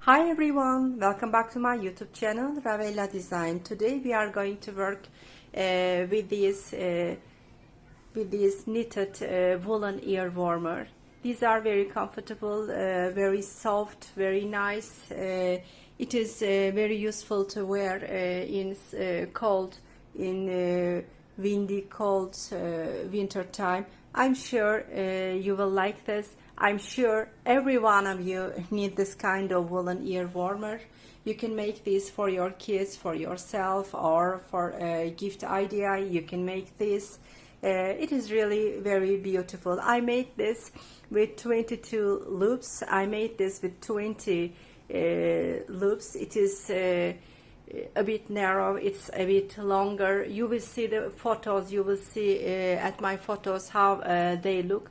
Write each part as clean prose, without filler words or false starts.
Hi everyone, welcome back to my YouTube channel Ravella Design. Today we are going to work with these knitted woolen ear warmer. These are very comfortable, very soft, very nice. It is very useful to wear in windy, cold winter time. I'm sure you will like this. I'm sure every one of you need this kind of woolen ear warmer. You can make this for your kids, for yourself, or for a gift idea. You can make this. It is really very beautiful. I made this with 22 loops. I made this with 20 loops. It is a bit narrow, it's a bit longer. You will see the photos, you will see at my photos how they look.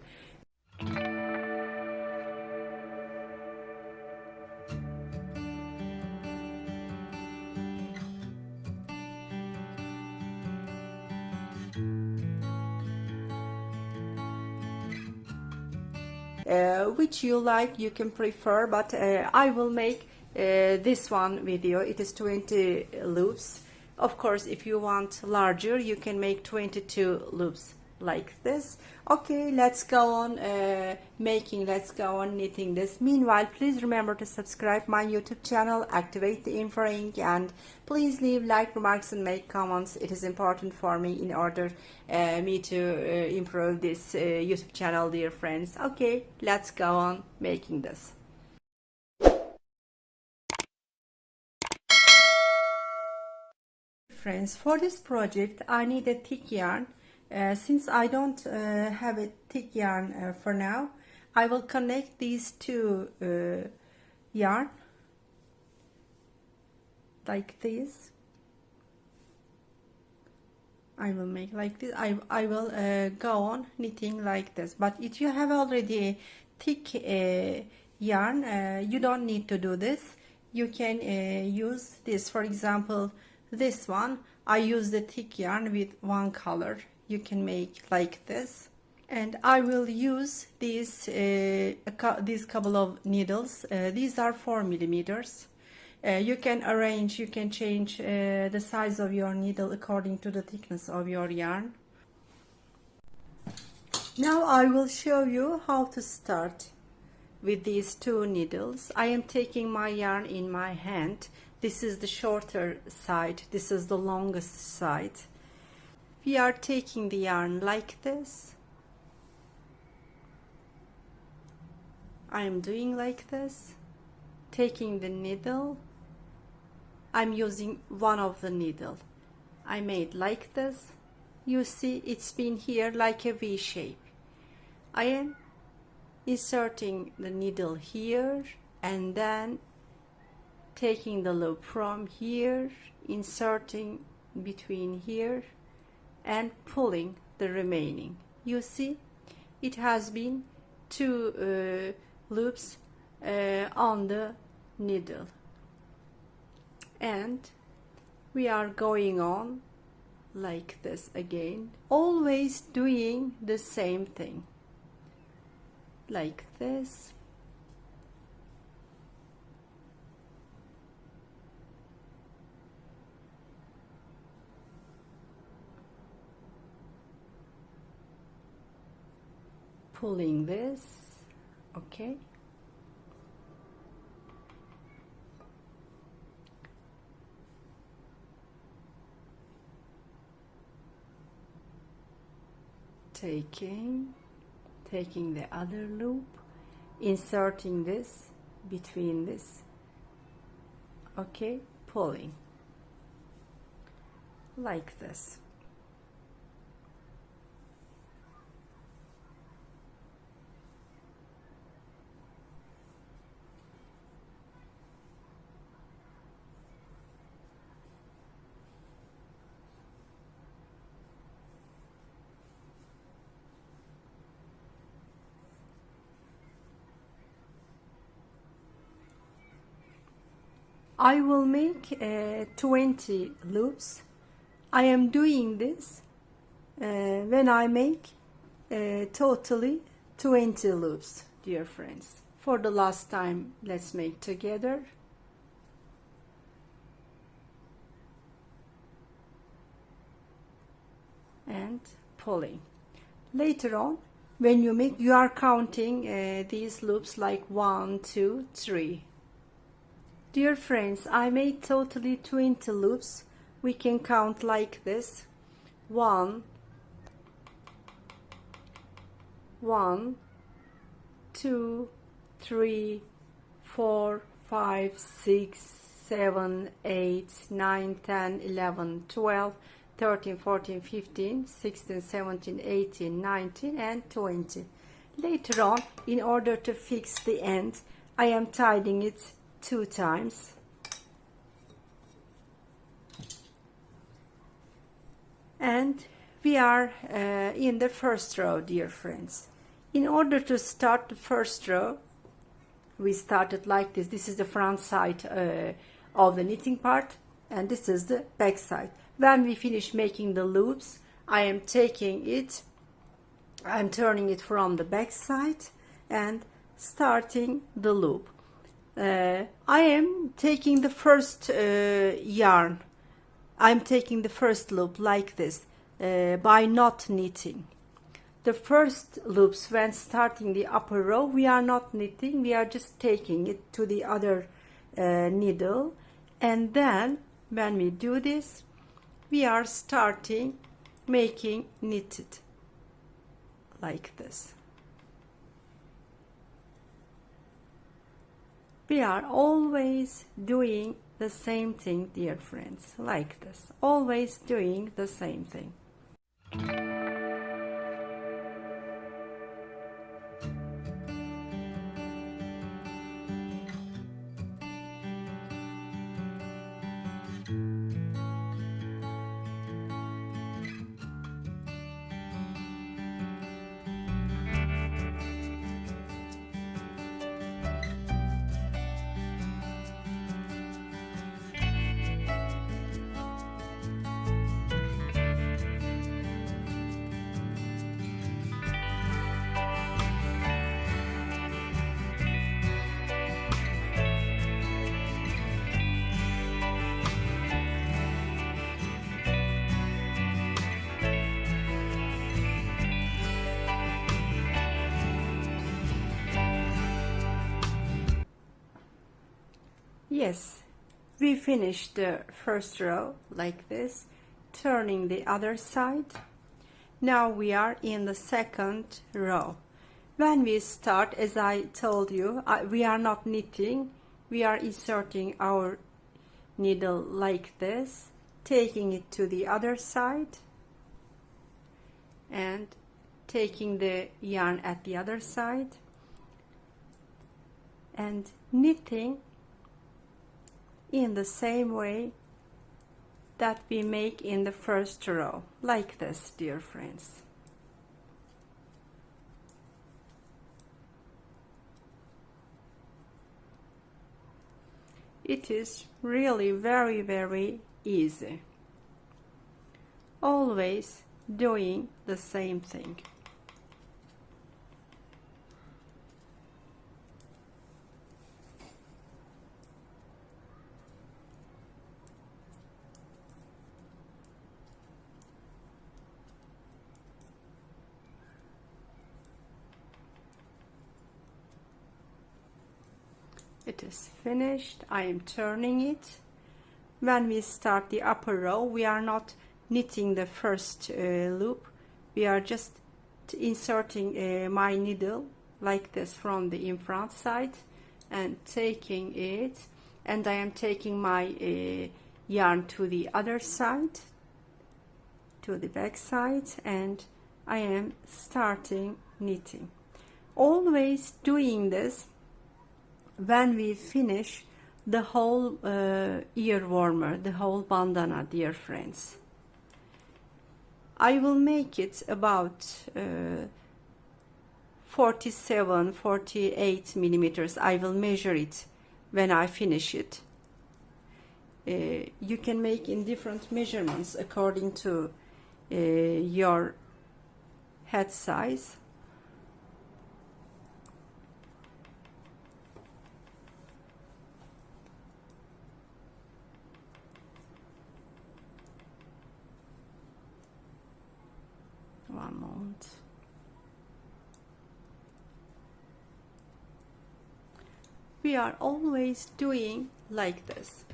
Which you like, you can prefer, but I will make this one video. It is 20 loops. Of course, if you want larger, you can make 22 loops like this. Okay, let's go on let's go on knitting this. Meanwhile, please remember to subscribe my YouTube channel, activate the info ring, and please leave like, remarks, and make comments. It is important for me in order me to improve this YouTube channel, dear friends. Okay, let's go on making this. Friends, for this project I need a thick yarn. Since I don't have a thick yarn for now, I will connect these two yarn like this. I will make like this. I will go on knitting like this. But if you have already thick yarn, you don't need to do this. You can use this. For example, this one, I use the thick yarn with one color. You can make like this, and I will use these couple of needles. These are 4 millimeters. You can arrange, you can change the size of your needle according to the thickness of your yarn. Now I will show you how to start with these two needles. I am taking my yarn in my hand. This is the shorter side, this is the longest side. We are taking the yarn like this. I am doing like this, taking the needle. I'm using one of the needle. I made like this. You see, it's been here like a V shape. I am inserting the needle here and then taking the loop from here, inserting between here, and pulling the remaining. You see, it has been 2 loops on the needle, and we are going on like this again, always doing the same thing like this. Pulling this, okay, taking the other loop, inserting this between this, okay, pulling like this. I will make 20 loops. I am doing this when I make totally 20 loops, dear friends. For the last time, let's make together. pulling. Later on, when you make, you are counting these loops like 1, 2, 3. Dear friends, I made totally 20 loops. We can count like this: 1, 2, 3, 4, 5, 6, 7, 8, 9, 10, 11, 12, 13, 14, 15, 16, 17, 18, 19, and 20. Later on, in order to fix the end, I am tying it 2 times. And we are in the first row, dear friends. In order to start the first row, we started like this. This is the front side of the knitting part, and this is the back side. When we finish making the loops, I am taking it, I'm turning it from the back side and starting the loop. I am taking the first yarn. I'm taking the first loop like this by not knitting. The first loops, when starting the upper row, we are not knitting, we are just taking it to the other needle, and then when we do this, we are starting making knitted like this. We are always doing the same thing, dear friends, like this, always doing the same thing. Yes, we finished the first row like this, turning the other side. Now we are in the second row. When we start, as I told you, we are not knitting, we are inserting our needle like this, taking it to the other side and taking the yarn at the other side and knitting in the same way that we make in the first row, like this, dear friends. It is really very, very easy. Always doing the same thing. It is finished. I am turning it. When we start the upper row, we are not knitting the first loop. We are just inserting my needle like this from the in front side and taking it, and I am taking my yarn to the other side, to the back side, and I am starting knitting. Always doing this when we finish the whole ear warmer, the whole bandana, dear friends. I will make it about 47, 48 millimeters. I will measure it when I finish it. You can make in different measurements according to your head size. around. We are always doing like this.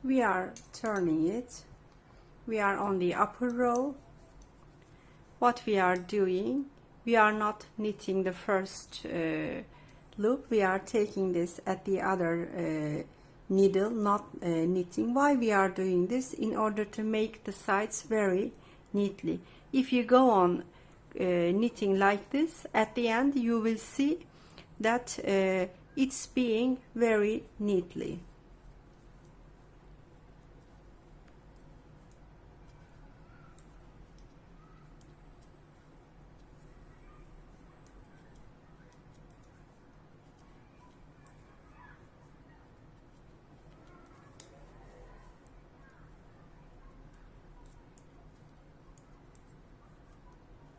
We are turning it. We are on the upper row. What we are doing, we are not knitting the first loop. We are taking this at the other needle, not knitting. Why we are doing this? In order to make the sides very neatly. If you go on knitting like this, at the end you will see that it's being very neatly.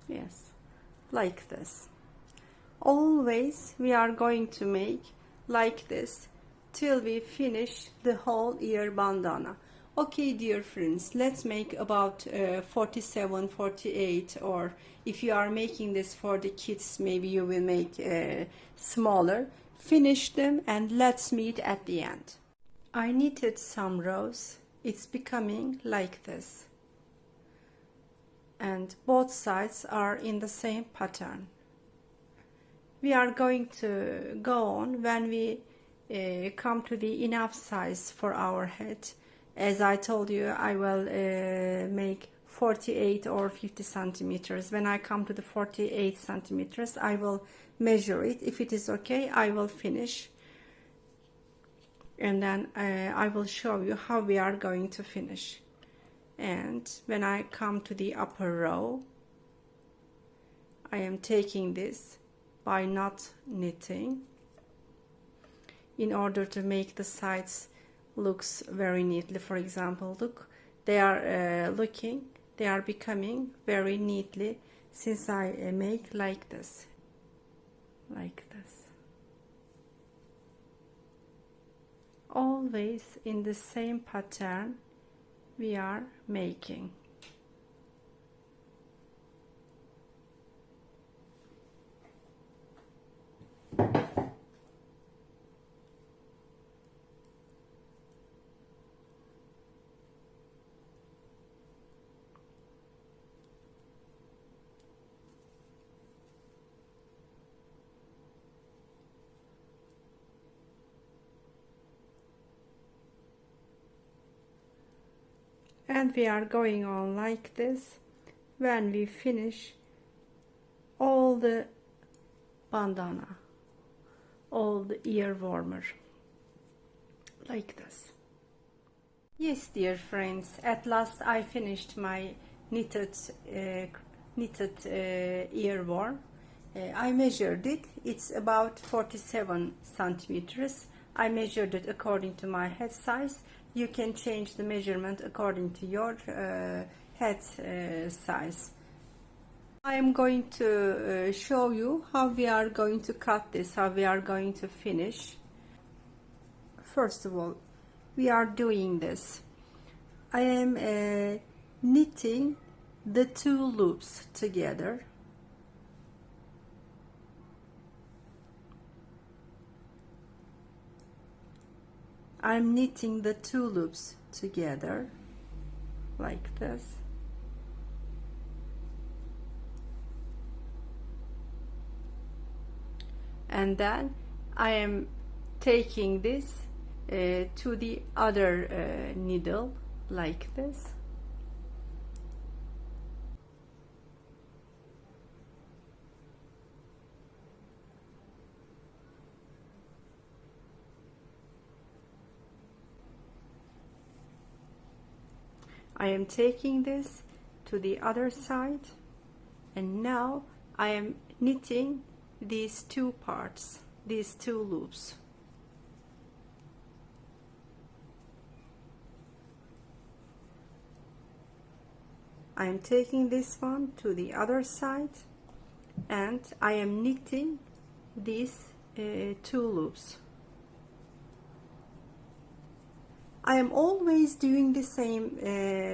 Yes, like this. Always we are going to make like this till we finish the whole ear bandana. Okay, dear friends, let's make about 47, 48, or if you are making this for the kids, maybe you will make smaller. Finish them and let's meet at the end. I knitted some rows. It's becoming like this. And both sides are in the same pattern. We are going to go on when we come to the enough size for our head. As I told you, I will make 48 or 50 centimeters. When I come to the 48 centimeters, I will measure it. If it is okay, I will finish. And then I will show you how we are going to finish. And when I come to the upper row, I am taking this by not knitting in order to make the sides looks very neatly. For example, look, they are they are becoming very neatly since I make like this, always in the same pattern we are making. And we are going on like this when we finish all the bandana, all the ear warmer, like this. Yes, dear friends, at last I finished my knitted ear warm. I measured it. It's about 47 centimeters. I measured it according to my head size. You can change the measurement according to your head size. I am going to show you how we are going to cut this, how we are going to finish. First of all, we are doing this. I am knitting the two loops together. I'm knitting the two loops together like this. And then I am taking this to the other needle like this. I am taking this to the other side, and now I am knitting these two parts, these two loops. I am taking this one to the other side, and I am knitting these two loops. I am always doing the same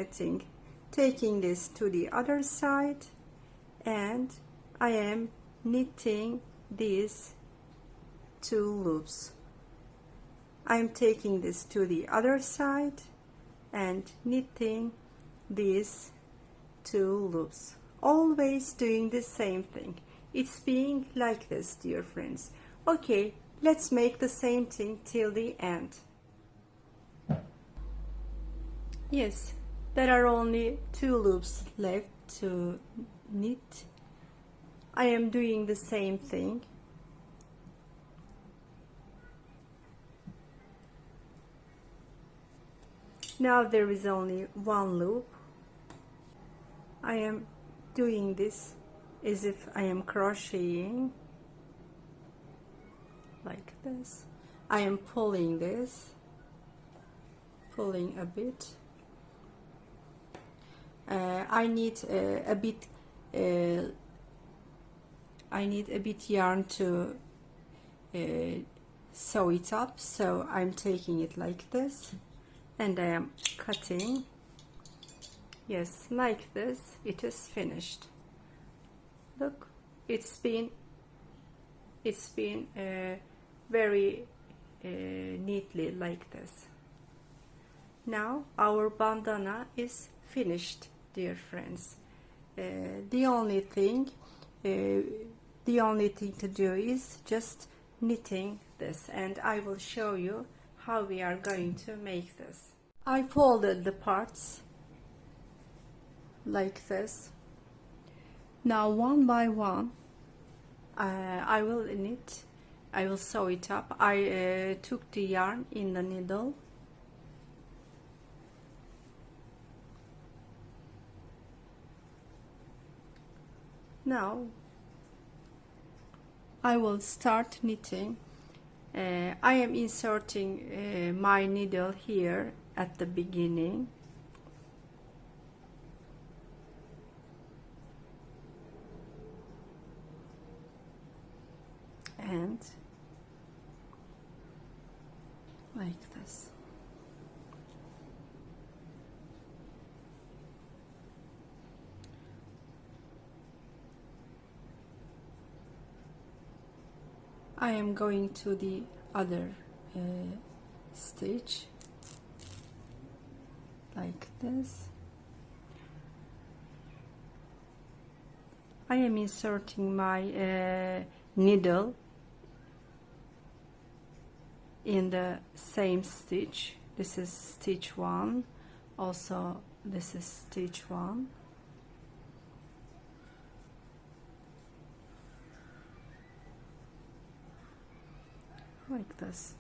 thing, taking this to the other side, and I am knitting these two loops. I am taking this to the other side and knitting these two loops, always doing the same thing. It's being like this, dear friends. Okay, let's make the same thing till the end. Yes, there are only two loops left to knit. I am doing the same thing. Now there is only one loop. I am doing this as if I am crocheting, like this. I am pulling this, pulling a bit. I need a bit yarn to sew it up, so I'm taking it like this, and I am cutting. Yes, like this. It is finished. Look, it's been very neatly like this. Now our bandana is finished, dear friends. The only thing to do is just knitting this, and I will show you how we are going to make this. I folded the parts like this. Now one by one I will knit, I will sew it up. I took the yarn in the needle. Now I will start knitting. I am inserting my needle here at the beginning. And like this. I am going to the other stitch like this. I am inserting my needle in the same stitch. This is stitch 1, also this is stitch 1. Like this.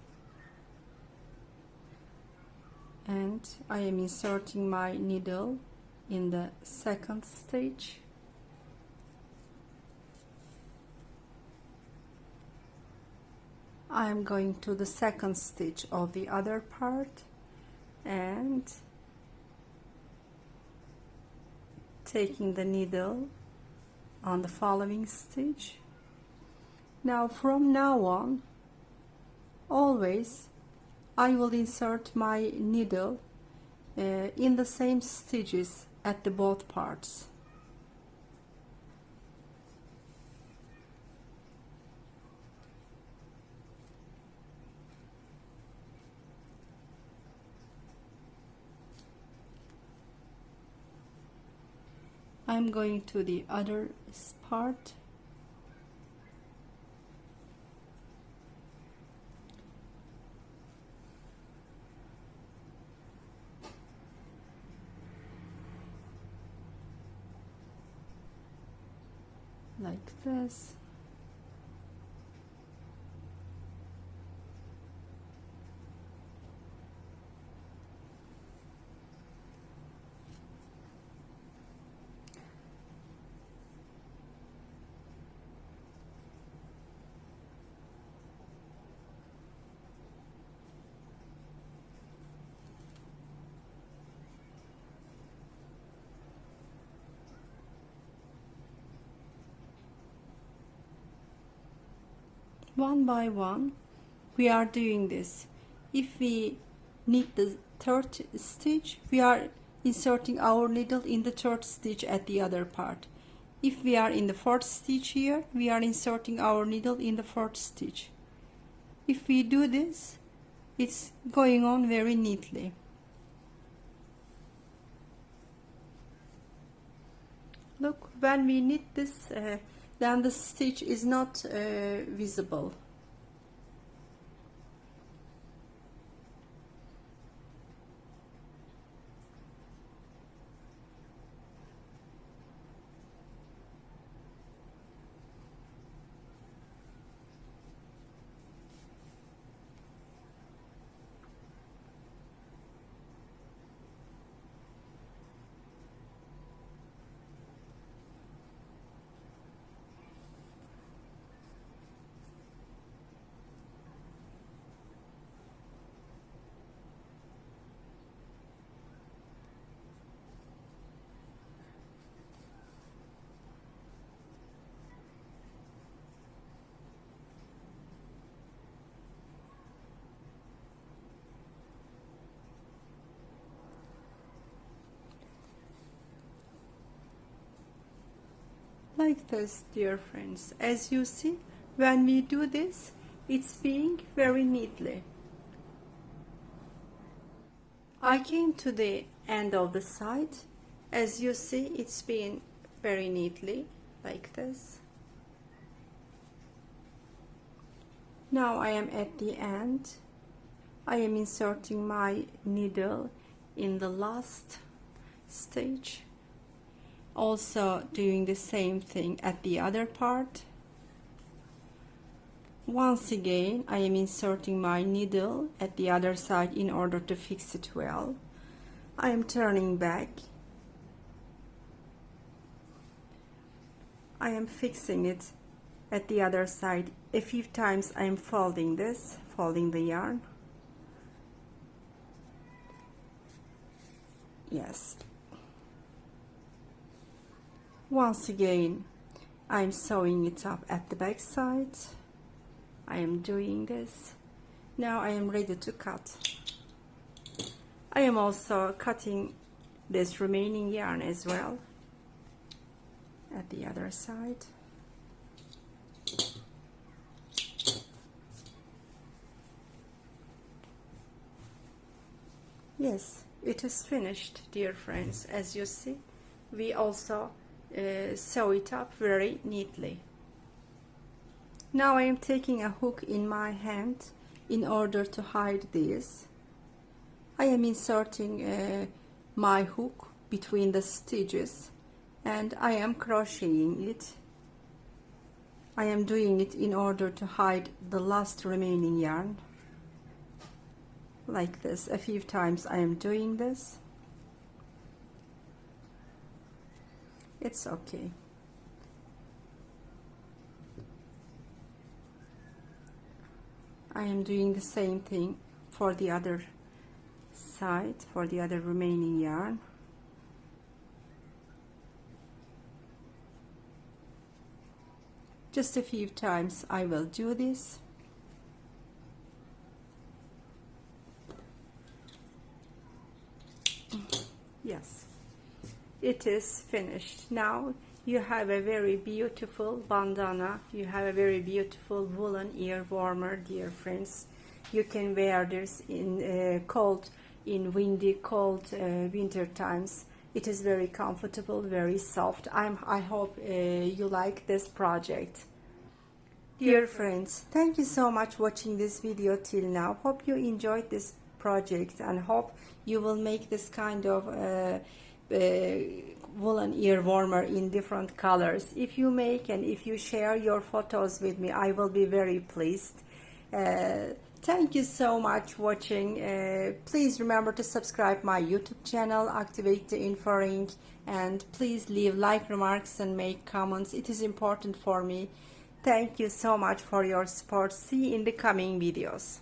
And I am inserting my needle in the second stitch. I am going to the second stitch of the other part and taking the needle on the following stitch. Now from now on, always I will insert my needle in the same stitches at the both parts. I'm going to the other part. Like this. one by one we are doing this. If we need the third stitch, we are inserting our needle in the third stitch at the other part. If we are in the fourth stitch here, we are inserting our needle in the fourth stitch. If we do this, it's going on very neatly. Look, when we knit this, then the stitch is not visible. Like this, dear friends. As you see, when we do this, it's being very neatly. I came to the end of the side. As you see, it's being very neatly like this. Now I am at the end. I am inserting my needle in the last stage. Also doing the same thing at the other part. Once again, I am inserting my needle at the other side in order to fix it well. I am turning back. I am fixing it at the other side. A few times I am folding the yarn. Yes. Once again, I'm sewing it up at the back side. I am doing this. Now I am ready to cut. I am also cutting this remaining yarn as well at the other side. Yes, it is finished, dear friends. As you see, we also sew it up very neatly. Now I am taking a hook in my hand in order to hide this. I am inserting my hook between the stitches and I am crocheting it. I am doing it in order to hide the last remaining yarn. Like this. A few times I am doing this. It's okay. I am doing the same thing for the other side, for the other remaining yarn. Just a few times I will do this. Yes, it is finished. Now you have a very beautiful bandana, you have a very beautiful woolen ear warmer, dear friends. You can wear this in windy, cold winter times. It is very comfortable, very soft. I hope you like this project. Dear friends, thank you so much for watching this video till now. Hope you enjoyed this project and hope you will make this kind of woolen ear warmer in different colors. If you make and if you share your photos with me, I will be very pleased. Thank you so much for watching. Please remember to subscribe my YouTube channel, activate the info ring, and please leave like remarks and make comments. It is important for me. Thank you so much for your support. See you in the coming videos.